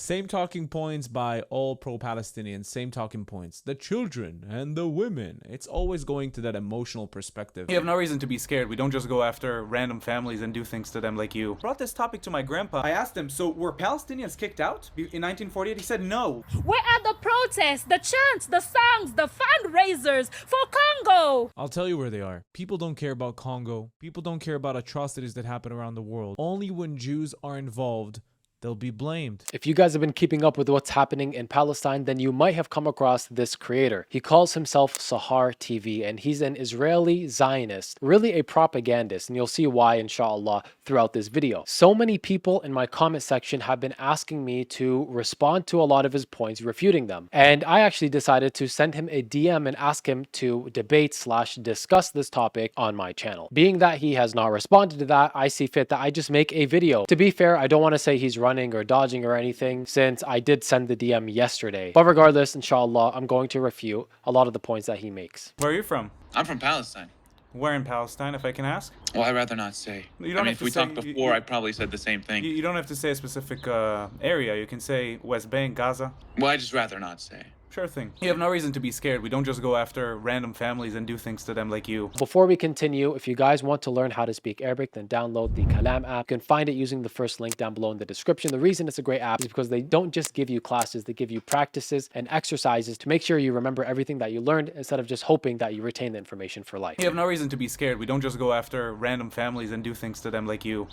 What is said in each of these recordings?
Same talking points by all pro-Palestinians, same talking points. The children and the women. It's always going to that emotional perspective. You have no reason to be scared. We don't just go after random families and do things to them like you. I brought this topic to my grandpa. I asked him, so were Palestinians kicked out in 1948? He said no. Where are the protests, the chants, the songs, the fundraisers for Congo? I'll tell you where they are. People don't care about Congo. People don't care about atrocities that happen around the world. Only when Jews are involved, they'll be blamed. If you guys have been keeping up with what's happening in Palestine, then you might have come across this creator. He calls himself SaharTv, and he's an Israeli Zionist, really a propagandist, and you'll see why, inshallah, throughout this video. So many people in my comment section have been asking me to respond to a lot of his points, refuting them. And I actually decided to send him a DM and ask him to debate/discuss this topic on my channel. Being that he has not responded to that, I see fit that I just make a video. To be fair, I don't want to say he's running or dodging or anything, since I did send the DM yesterday. But regardless, inshallah, I'm going to refute a lot of the points that he makes. Where are you from? I'm from Palestine. Where in Palestine, if I can ask? Well, I'd rather not say. You don't have if to we say- talked before, I probably said the same thing. You don't have to say a specific area. You can say West Bank, Gaza. Well, I'd just rather not say. Sure thing. You have no reason to be scared. We don't just go after random families and do things to them like you. Before we continue, if you guys want to learn how to speak Arabic, then download the Kalam app. You can find it using the first link down below in the description. The reason it's a great app is because they don't just give you classes, they give you practices and exercises to make sure you remember everything that you learned instead of just hoping that you retain the information for life. You have no reason to be scared. We don't just go after random families and do things to them like you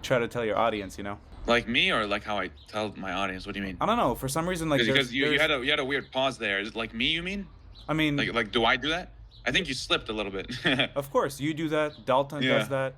try to tell your audience, you know? Like me, or like how I tell my audience? What do you mean? I don't know. For some reason, like Because you had a weird pause there. Is it like me, you mean? I mean, Like do I do that? I think you slipped a little bit. of course, you do that. Dalton Yeah. does that.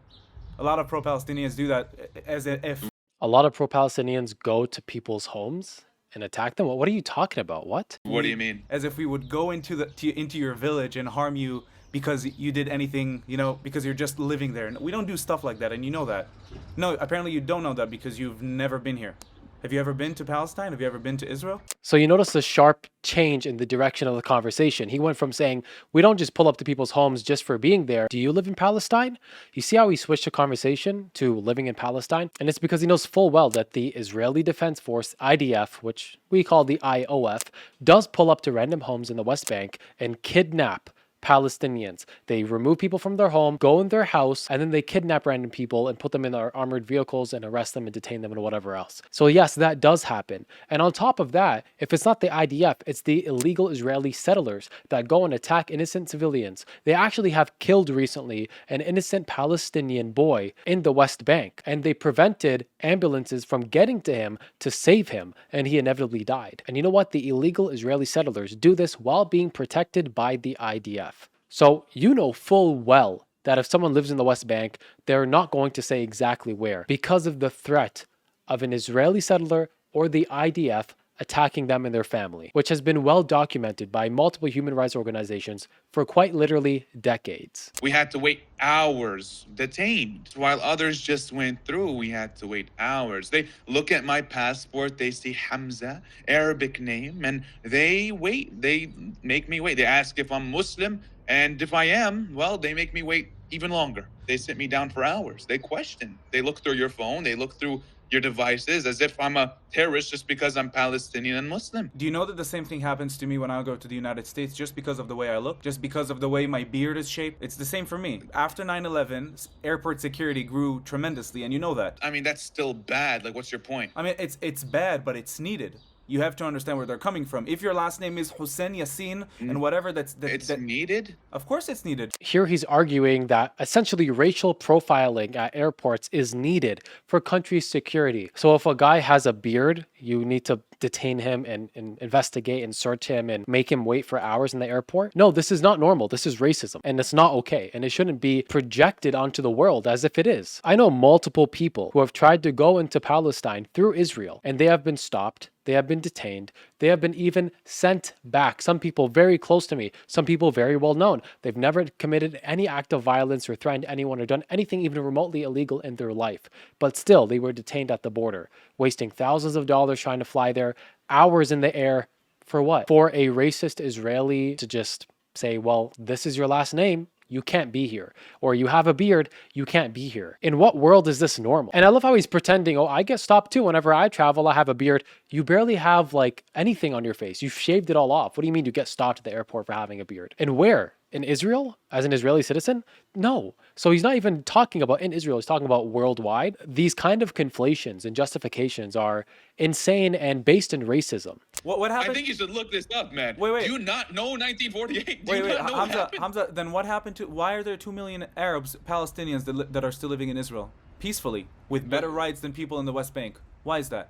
A lot of pro-Palestinians do that as if. A lot of pro-Palestinians go to people's homes and attack them. What are you talking about? What? What do you mean? As if we would go into your village and harm you because you did anything, you know, because you're just living there. We don't do stuff like that, and you know that. No, apparently you don't know that because you've never been here. Have you ever been to Palestine? Have you ever been to Israel? So you notice the sharp change in the direction of the conversation. He went from saying, we don't just pull up to people's homes just for being there. Do you live in Palestine? You see how he switched the conversation to living in Palestine? And it's because he knows full well that the Israeli Defense Force, IDF, which we call the IOF, does pull up to random homes in the West Bank and kidnap Palestinians. They remove people from their home, go in their house, and then they kidnap random people and put them in their armored vehicles and arrest them and detain them and whatever else. So yes, that does happen. And on top of that, if it's not the IDF, it's the illegal Israeli settlers that go and attack innocent civilians. They actually have killed recently an innocent Palestinian boy in the West Bank, and they prevented ambulances from getting to him to save him, and he inevitably died. And you know what? The illegal Israeli settlers do this while being protected by the IDF. So you know full well that if someone lives in the West Bank, they're not going to say exactly where because of the threat of an Israeli settler or the IDF attacking them and their family, which has been well documented by multiple human rights organizations for quite literally decades. We had to wait hours detained, while others just went through. We had to wait hours. They look at my passport, they see Hamza, Arabic name, and they wait. They make me wait. They ask if I'm Muslim, and if I am, well, they make me wait even longer. They sit me down for hours. They question. They look through your phone. They look through your devices as if I'm a terrorist just because I'm Palestinian and Muslim. Do you know that the same thing happens to me when I go to the United States just because of the way I look, just because of the way my beard is shaped? It's the same for me. After 9/11, airport security grew tremendously, and you know that. I mean, that's still bad. Like, what's your point? I mean, it's bad, but it's needed. You have to understand where they're coming from. If your last name is Hussein Yassin and whatever, It's needed? Of course it's needed. Here he's arguing that essentially racial profiling at airports is needed for country security. So if a guy has a beard, you need to detain him and investigate and search him and make him wait for hours in the airport. No, this is not normal. This is racism, and it's not okay. And it shouldn't be projected onto the world as if it is. I know multiple people who have tried to go into Palestine through Israel, and they have been stopped. They have been detained. They have been even sent back. Some people very close to me, some people very well known. They've never committed any act of violence or threatened anyone or done anything even remotely illegal in their life. But still, they were detained at the border, wasting thousands of dollars trying to fly there, hours in the air. For what? For a racist Israeli to just say, well, this is your last name. you can't be here. Or you have a beard, you can't be here. In what world is this normal? And I love how he's pretending, oh, I get stopped too whenever I travel, I have a beard. You barely have like anything on your face. You've shaved it all off. What do you mean you get stopped at the airport for having a beard? And where? In Israel? As an Israeli citizen? No. So he's not even talking about in Israel, he's talking about worldwide. These kind of conflations and justifications are insane and based in racism. What happened? I think you should look this up, man. Wait. Do you not know 1948? Do you Wait, not know what happened? Hamza, then what happened to, why are there 2 million Arabs, Palestinians that are still living in Israel? Peacefully, with better rights than people in the West Bank. Why is that?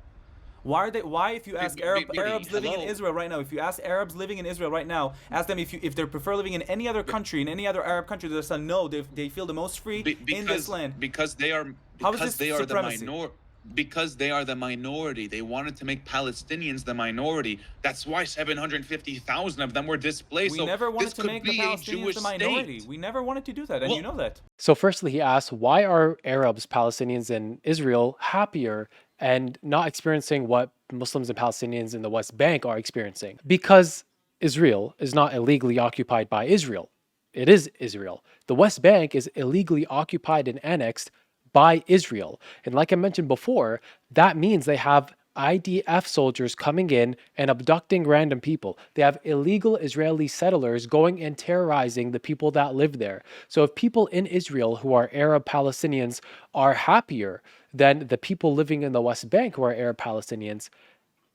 Why if you ask Arabs living in Israel right now, if you ask Arabs living in Israel right now, ask them if they prefer living in any other country, in any other Arab country, they'll say no, they feel the most free in this land. Because they are because they are the minority. They wanted to make Palestinians the minority. That's why 750,000 of them were displaced. We never wanted to make the Palestinians the minority. We never wanted to do that, and you know that. So firstly, he asks, why are Arabs, Palestinians, and Israel happier and not experiencing what Muslims and Palestinians in the West Bank are experiencing? Because Israel is not illegally occupied by Israel. It is Israel. The West Bank is illegally occupied and annexed by Israel. And like I mentioned before, that means they have IDF soldiers coming in and abducting random people. They have illegal Israeli settlers going and terrorizing the people that live there. So if people in Israel who are Arab Palestinians are happier than the people living in the West Bank who are Arab Palestinians,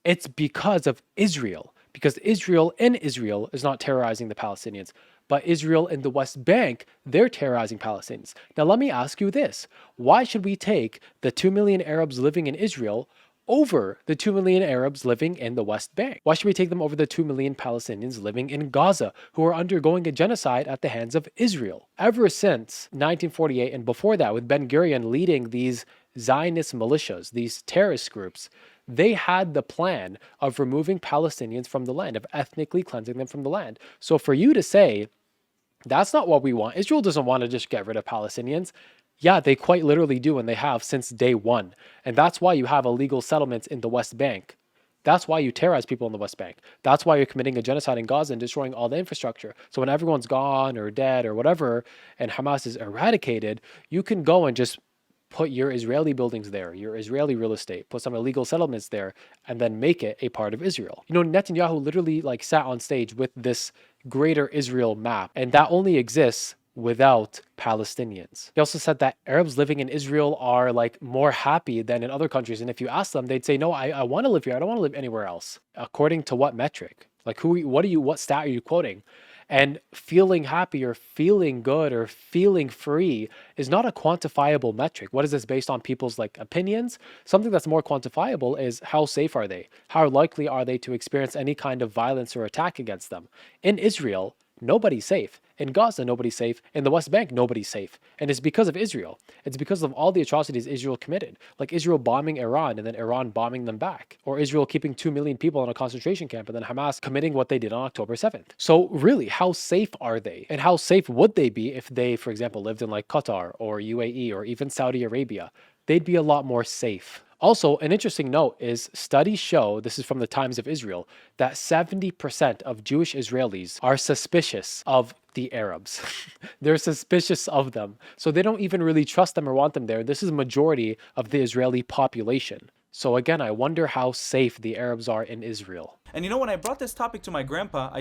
it's because of Israel. Because Israel in Israel is not terrorizing the Palestinians. But Israel in the West Bank, they're terrorizing Palestinians. Now let me ask you this. Why should we take the 2 million Arabs living in Israel over the 2 million Arabs living in the West Bank? Why should we take them over the 2 million Palestinians living in Gaza who are undergoing a genocide at the hands of Israel? Ever since 1948 and before that, with Ben Gurion leading these Zionist militias, these terrorist groups, they had the plan of removing Palestinians from the land, of ethnically cleansing them from the land. So for you to say, that's not what we want. Israel doesn't want to just get rid of Palestinians. Yeah, they quite literally do, and they have since day one. And that's why you have illegal settlements in the West Bank. That's why you terrorize people in the West Bank. That's why you're committing a genocide in Gaza and destroying all the infrastructure. So when everyone's gone or dead or whatever, and Hamas is eradicated, you can go and just put your Israeli buildings there, your Israeli real estate, put some illegal settlements there, and then make it a part of Israel. You know, Netanyahu literally like sat on stage with this greater Israel map, and that only exists without Palestinians. He also said that Arabs living in Israel are like more happy than in other countries. And if you ask them, they'd say, no, I want to live here. I don't want to live anywhere else. According to what metric? Like what stat are you quoting? And feeling happy or feeling good or feeling free is not a quantifiable metric. What is this based on? People's like opinions? Something that's more quantifiable is how safe are they? How likely are they to experience any kind of violence or attack against them? In Israel, nobody's safe. In Gaza, nobody's safe. In the West Bank, nobody's safe. And it's because of Israel. It's because of all the atrocities Israel committed. Like Israel bombing Iran and then Iran bombing them back. Or Israel keeping 2 million people in a concentration camp and then Hamas committing what they did on October 7th. So really, how safe are they? And how safe would they be if they, for example, lived in like Qatar or UAE or even Saudi Arabia? They'd be a lot more safe. Also, an interesting note is studies show, this is from the Times of Israel, that 70% of Jewish Israelis are suspicious of the Arabs. They're suspicious of them. So they don't even really trust them or want them there. This is a majority of the Israeli population. So again, I wonder how safe the Arabs are in Israel. And you know, when I brought this topic to my grandpa, I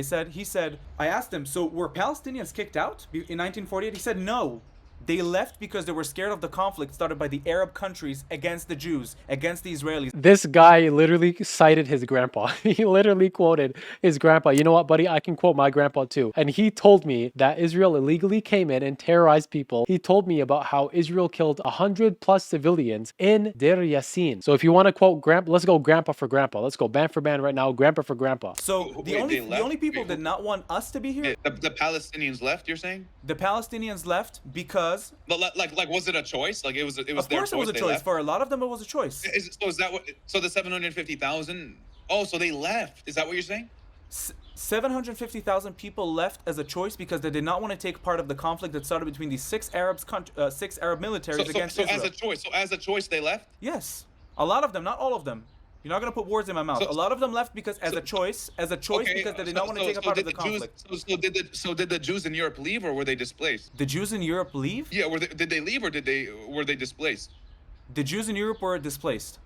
asked him, so were Palestinians kicked out in 1948? He said no. They left because they were scared of the conflict started by the Arab countries against the Jews, against the Israelis. This guy literally cited his grandpa. He literally quoted his grandpa. You know what, buddy? I can quote my grandpa too. And he told me that Israel illegally came in and terrorized people. He told me about how Israel killed 100+ civilians in Deir Yassin. So if you want to quote grandpa, let's go grandpa for grandpa. Let's go band for band right now, grandpa for grandpa. So the only people did not want us to be here. The Palestinians left, you're saying? The Palestinians left because. But like, was it a choice? Like it was their choice. Of course, it was a choice. For a lot of them, it was a choice. Is that what? So the 750,000. Oh, so they left. Is that what you're saying? 750,000 people left as a choice because they did not want to take part of the conflict that started between these six Arab militaries against Israel. So as a choice, they left. Yes, a lot of them, not all of them. You're not gonna put words in my mouth. So- A lot of them left because as a choice because they did not want to take a part of the conflict. So did the Jews in Europe leave, or were they displaced? The Jews in Europe leave? Yeah, did they leave, or were they displaced? The Jews in Europe were displaced.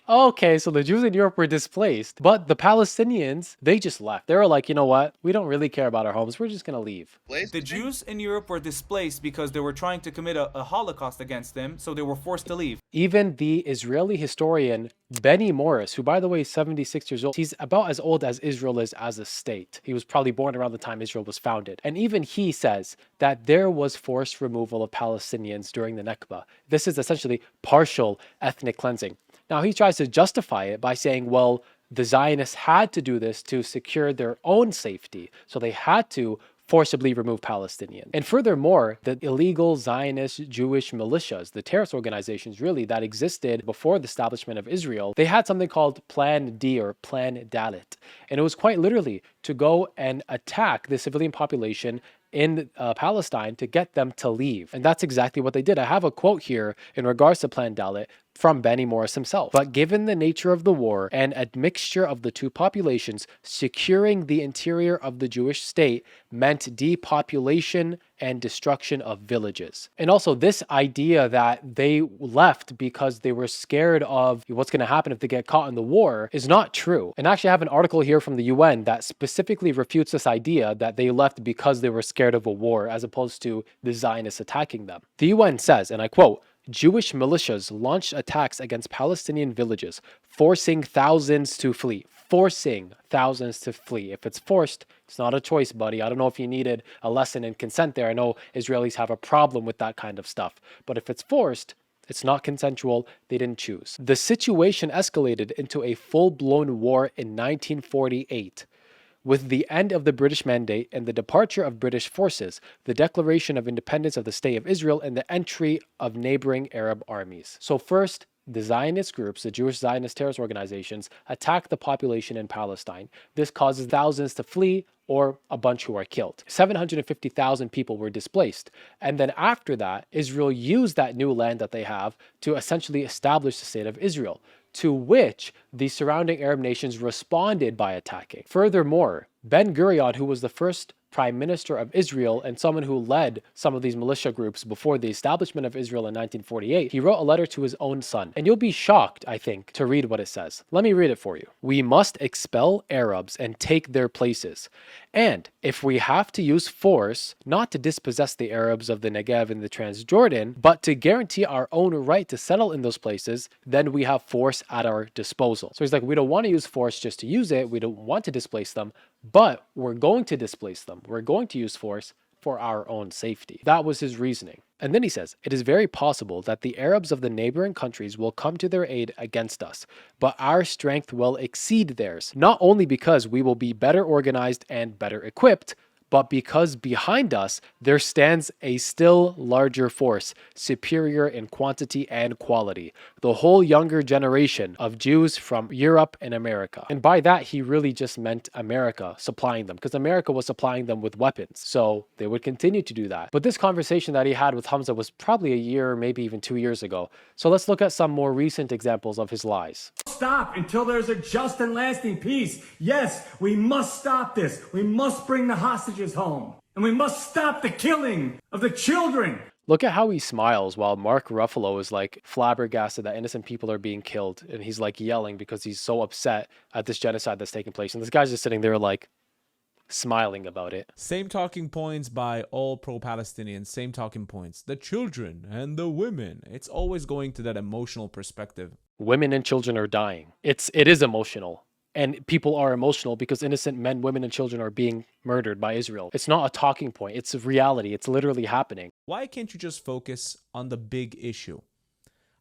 Okay, so the Jews in Europe were displaced, but the Palestinians, they just left. They were like, you know what? We don't really care about our homes. We're just going to leave. The Jews in Europe were displaced because they were trying to commit a Holocaust against them, so they were forced to leave. Even the Israeli historian Benny Morris, who by the way is 76 years old, he's about as old as Israel is as a state. He was probably born around the time Israel was founded. And even he says that there was forced removal of Palestinians during the Nakba. This is essentially partial ethnic cleansing. Now, he tries to justify it by saying, well, the Zionists had to do this to secure their own safety. So they had to forcibly remove Palestinians. And furthermore, the illegal Zionist Jewish militias, the terrorist organizations really that existed before the establishment of Israel, they had something called Plan D or Plan Dalit. And it was quite literally to go and attack the civilian population in Palestine to get them to leave. And that's exactly what they did. I have a quote here in regards to Plan Dalit from Benny Morris himself. But given the nature of the war and a mixture of the two populations, securing the interior of the Jewish state meant depopulation and destruction of villages. And also this idea that they left because they were scared of what's going to happen if they get caught in the war is not true. And actually I have an article here from the UN that specifically refutes this idea that they left because they were scared of a war as opposed to the Zionists attacking them. The UN says, and I quote, Jewish militias launched attacks against Palestinian villages, forcing thousands to flee. Forcing thousands to flee. If it's forced, it's not a choice, buddy. I don't know if you needed a lesson in consent there. I know Israelis have a problem with that kind of stuff. But if it's forced, it's not consensual. They didn't choose. The situation escalated into a full-blown war in 1948. With the end of the British Mandate and the departure of British forces, the declaration of independence of the State of Israel, and the entry of neighboring Arab armies. So first, the Zionist groups, the Jewish Zionist terrorist organizations, attack the population in Palestine. This causes thousands to flee or a bunch who are killed. 750,000 people were displaced. And then after that, Israel used that new land that they have to essentially establish the State of Israel, to which the surrounding Arab nations responded by attacking. Furthermore, Ben-Gurion, who was the first prime minister of Israel and someone who led some of these militia groups before the establishment of Israel in 1948, he wrote a letter to his own son. And you'll be shocked, I think, to read what it says. Let me read it for you. We must expel Arabs and take their places. And if we have to use force, not to dispossess the Arabs of the Negev and the Transjordan, but to guarantee our own right to settle in those places, then we have force at our disposal. So he's like, we don't want to use force just to use it. We don't want to displace them, but we're going to displace them. We're going to use force for our own safety. That was his reasoning. And then he says, it is very possible that the Arabs of the neighboring countries will come to their aid against us, but our strength will exceed theirs, not only because we will be better organized and better equipped, but because behind us there stands a still larger force, superior in quantity and quality, the whole younger generation of Jews from Europe and America. And by that, he really just meant America supplying them, because America was supplying them with weapons. So they would continue to do that. But this conversation that he had with Hamza was probably a year, maybe even 2 years ago. So let's look at some more recent examples of his lies. Stop until there's a just and lasting peace. Yes, we must stop this. We must bring the hostages home. And we must stop the killing of the children. Look at how he smiles while Mark Ruffalo is like flabbergasted that innocent people are being killed. And he's like yelling because he's so upset at this genocide that's taking place. And this guy's just sitting there like smiling about it. Same talking points by all pro-Palestinians, same talking points. The children and the women. It's always going to that emotional perspective. Women and children are dying. It is emotional. And people are emotional because innocent men, women, and children are being murdered by Israel. It's not a talking point. It's a reality. It's literally happening. Why can't you just focus on the big issue?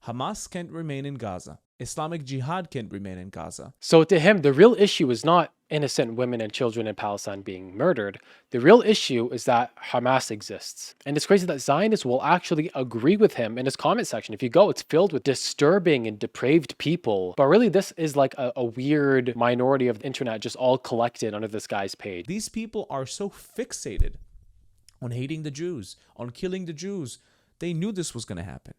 Hamas can't remain in Gaza. Islamic Jihad can't remain in Gaza. So to him, the real issue is not innocent women and children in Palestine being murdered. The real issue is that Hamas exists. And it's crazy that Zionists will actually agree with him in his comment section. If you go, it's filled with disturbing and depraved people. But really, this is like a weird minority of the internet just all collected under this guy's page. These people are so fixated on hating the Jews, on killing the Jews. They knew this was going to happen.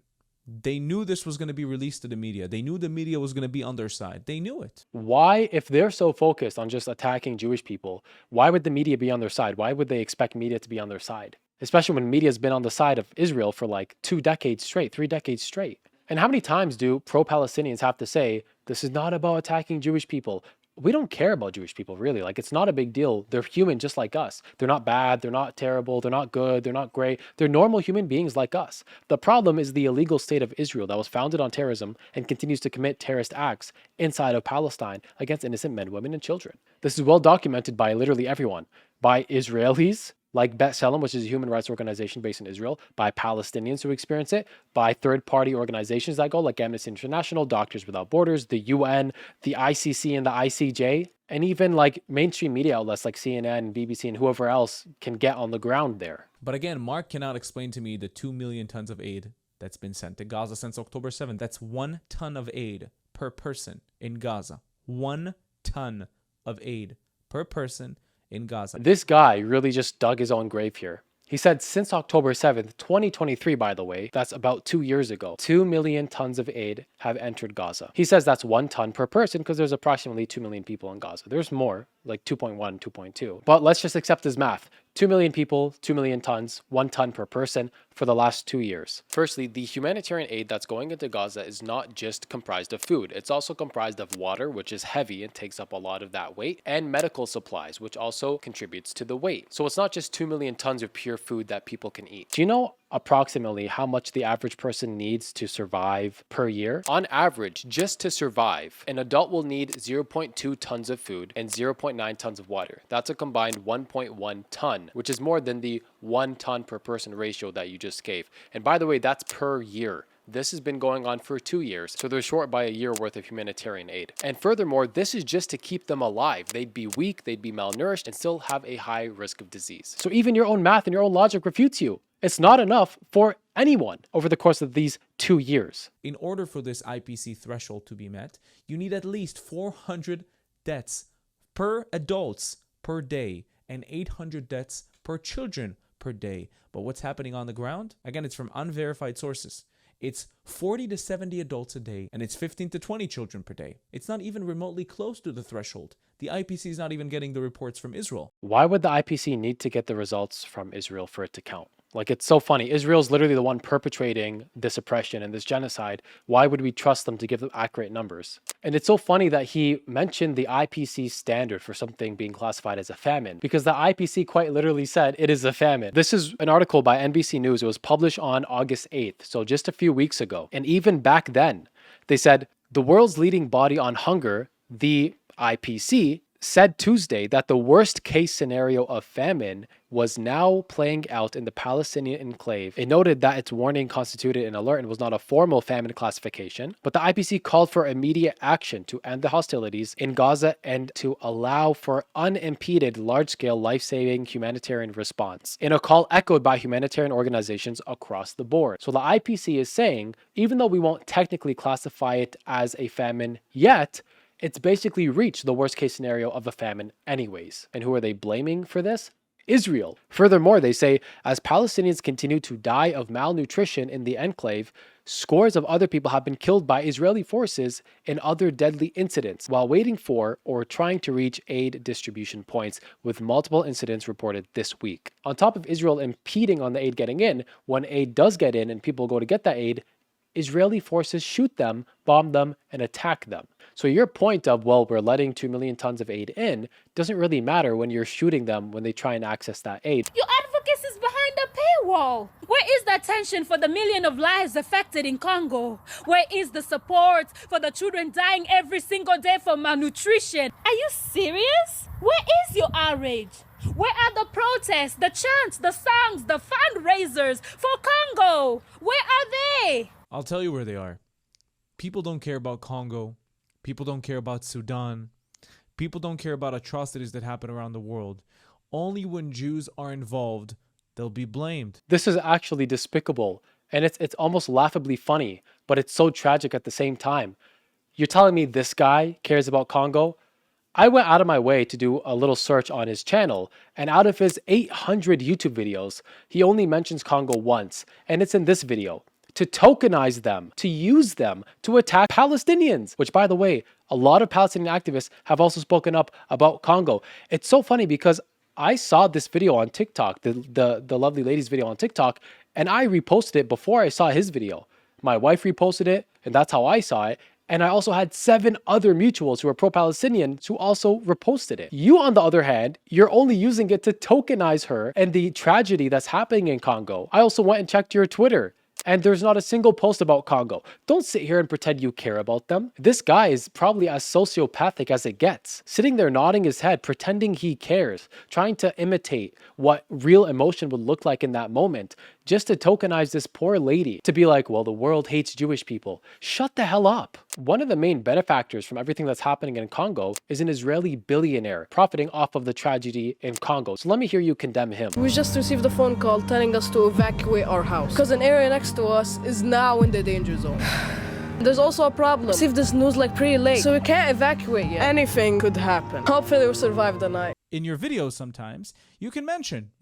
They knew this was going to be released to the media. They knew the media was going to be on their side. They knew it. Why, if they're so focused on just attacking Jewish people, why would the media be on their side? Why would they expect media to be on their side? Especially when media has been on the side of Israel for like 2 decades straight, 3 decades straight. And how many times do pro-Palestinians have to say, this is not about attacking Jewish people? We don't care about Jewish people, really. Like, it's not a big deal. They're human just like us. They're not bad. They're not terrible. They're not good. They're not great. They're normal human beings like us. The problem is the illegal state of Israel that was founded on terrorism and continues to commit terrorist acts inside of Palestine against innocent men, women, and children. This is well documented by literally everyone. By Israelis, like B'Tselem, which is a human rights organization based in Israel, by Palestinians who experience it, by third-party organizations that go, like Amnesty International, Doctors Without Borders, the UN, the ICC, and the ICJ, and even like mainstream media outlets like CNN and BBC and whoever else can get on the ground there. But again, Mark cannot explain to me the 2 million tons of aid that's been sent to Gaza since October 7th. That's 1 ton of aid per person in Gaza. 1 ton of aid per person in Gaza. This guy really just dug his own grave here. He said since October 7th, 2023, by the way, that's about 2 years ago, 2 million tons of aid have entered Gaza. He says that's 1 ton per person because there's approximately 2 million people in Gaza. There's more, like 2.1, 2.2. But let's just accept his math. 2 million people, 2 million tons, 1 ton per person for the last 2 years. Firstly, the humanitarian aid that's going into Gaza is not just comprised of food. It's also comprised of water, which is heavy and takes up a lot of that weight, and medical supplies, which also contributes to the weight. So it's not just 2 million tons of pure food that people can eat. Do you know approximately how much the average person needs to survive per year? On average, just to survive, an adult will need 0.2 tons of food and 0.9 tons of water. That's a combined 1.1 ton, which is more than the 1 ton per person ratio that you just gave. And by the way, that's per year. This has been going on for 2 years, so they're short by a year worth of humanitarian aid. And furthermore, this is just to keep them alive. They'd be weak, they'd be malnourished, and still have a high risk of disease. So even your own math and your own logic refutes you. It's not enough for anyone over the course of these 2 years. In order for this IPC threshold to be met, you need at least 400 deaths per adults per day and 800 deaths per children per day. But what's happening on the ground? Again, it's from unverified sources. It's 40 to 70 adults a day, and it's 15 to 20 children per day. It's not even remotely close to the threshold. The IPC is not even getting the reports from Israel. Why would the IPC need to get the results from Israel for it to count? Like, it's so funny. Israel's literally the one perpetrating this oppression and this genocide. Why would we trust them to give them accurate numbers? And it's so funny that he mentioned the IPC standard for something being classified as a famine, because the IPC quite literally said it is a famine. This is an article by NBC News. It was published on August 8th, so just a few weeks ago. And even back then, they said the world's leading body on hunger, the IPC, said Tuesday that the worst case scenario of famine was now playing out in the Palestinian enclave. It noted that its warning constituted an alert and was not a formal famine classification, but the IPC called for immediate action to end the hostilities in Gaza and to allow for unimpeded large-scale life-saving humanitarian response, in a call echoed by humanitarian organizations across the board. So the IPC is saying, even though we won't technically classify it as a famine yet, it's basically reached the worst case scenario of a famine anyways. And who are they blaming for this? Israel. Furthermore, they say, as Palestinians continue to die of malnutrition in the enclave, scores of other people have been killed by Israeli forces in other deadly incidents while waiting for or trying to reach aid distribution points, with multiple incidents reported this week. On top of Israel impeding on the aid getting in, when aid does get in and people go to get that aid, Israeli forces shoot them, bomb them, and attack them. So your point of, well, we're letting 2 million tons of aid in doesn't really matter when you're shooting them when they try and access that aid. Your advocacy is behind the paywall. Where is the attention for the million of lives affected in Congo? Where is the support for the children dying every single day from malnutrition? Are you serious? Where is your outrage? Where are the protests, the chants, the songs, the fundraisers for Congo? Where are they? I'll tell you where they are. People don't care about Congo. People don't care about Sudan. People don't care about atrocities that happen around the world. Only when Jews are involved, they'll be blamed. This is actually despicable, and it's almost laughably funny, but it's so tragic at the same time. You're telling me this guy cares about Congo? I went out of my way to do a little search on his channel, and out of his 800 YouTube videos, he only mentions Congo once, and it's in this video. to tokenize them, to use them to attack Palestinians, which, by the way, a lot of Palestinian activists have also spoken up about Congo. It's so funny because I saw this video on TikTok, the lovely lady's video on TikTok, and I reposted it before I saw his video. My wife reposted it, and that's how I saw it. And I also had 7 other mutuals who are pro-Palestinian who also reposted it. You, on the other hand, you're only using it to tokenize her and the tragedy that's happening in Congo. I also went and checked your Twitter, and there's not a single post about Congo. Don't sit here and pretend you care about them. This guy is probably as sociopathic as it gets, sitting there nodding his head, pretending he cares, trying to imitate what real emotion would look like in that moment, just to tokenize this poor lady, to be like, well, the world hates Jewish people. Shut the hell up. One of the main benefactors from everything that's happening in Congo is an Israeli billionaire profiting off of the tragedy in Congo. So let me hear you condemn him. We just received a phone call telling us to evacuate our house because an area next to us is now in the danger zone. There's also a problem. Received this news like pretty late, so we can't evacuate yet. Anything could happen. Hopefully we'll survive the night. In your videos sometimes, you can mention,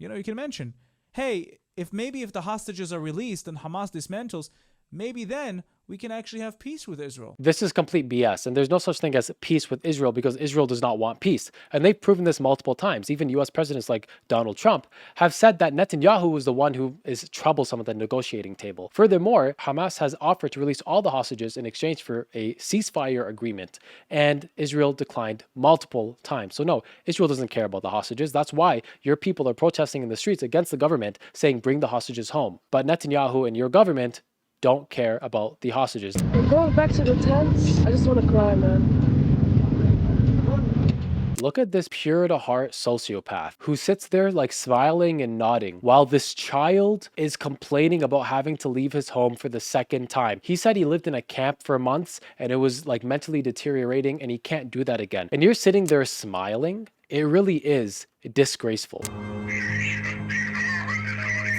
hey, if the hostages are released and Hamas dismantles, maybe then we can actually have peace with Israel. This is complete BS, and there's no such thing as peace with Israel because Israel does not want peace. And they've proven this multiple times. Even US presidents like Donald Trump have said that Netanyahu is the one who is troublesome at the negotiating table. Furthermore, Hamas has offered to release all the hostages in exchange for a ceasefire agreement, and Israel declined multiple times. So no, Israel doesn't care about the hostages. That's why your people are protesting in the streets against the government, saying bring the hostages home. But Netanyahu and your government don't care about the hostages. We're going back to the tents. I just want to cry, man. Look at this pure to heart sociopath who sits there like smiling and nodding while this child is complaining about having to leave his home for the 2nd time. He said he lived in a camp for months and it was like mentally deteriorating and he can't do that again. And you're sitting there smiling? It really is disgraceful.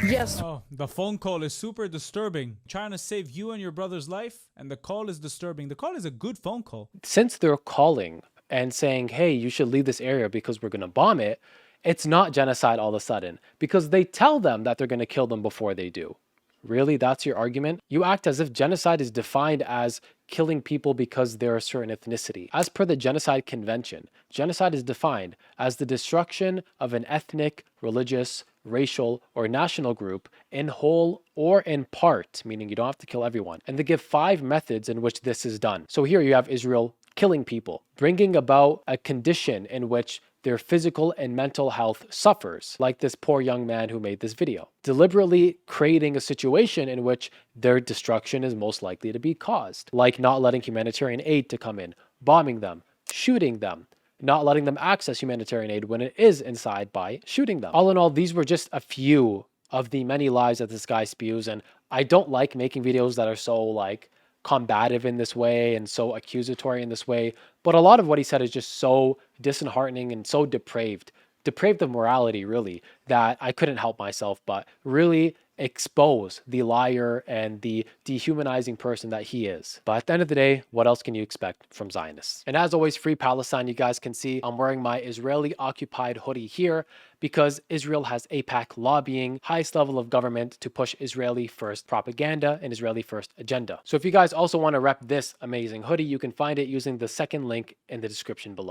Yes. Oh, the phone call is super disturbing. Trying to save you and your brother's life, and the call is disturbing. The call is a good phone call. Since they're calling and saying, hey, you should leave this area because we're going to bomb it, it's not genocide all of a sudden because they tell them that they're going to kill them before they do. Really? That's your argument? You act as if genocide is defined as killing people because they're a certain ethnicity. As per the Genocide Convention, genocide is defined as the destruction of an ethnic, religious, racial, or national group in whole or in part, meaning you don't have to kill everyone. And they give 5 methods in which this is done. So here you have Israel killing people, bringing about a condition in which their physical and mental health suffers, like this poor young man who made this video, deliberately creating a situation in which their destruction is most likely to be caused, like not letting humanitarian aid to come in, bombing them, shooting them, not letting them access humanitarian aid when it is inside by shooting them. All in all, these were just a few of the many lies that this guy spews, and I don't like making videos that are so like combative in this way and so accusatory in this way, but a lot of what he said is just so disheartening and so depraved of morality, really, that I couldn't help myself but really expose the liar and the dehumanizing person that he is. But at the end of the day, what else can you expect from Zionists? And as always, free Palestine. You guys can see I'm wearing my Israeli occupied hoodie here because Israel has AIPAC lobbying, highest level of government, to push Israeli first propaganda and Israeli first agenda. So if you guys also want to rep this amazing hoodie, you can find it using the second link in the description below.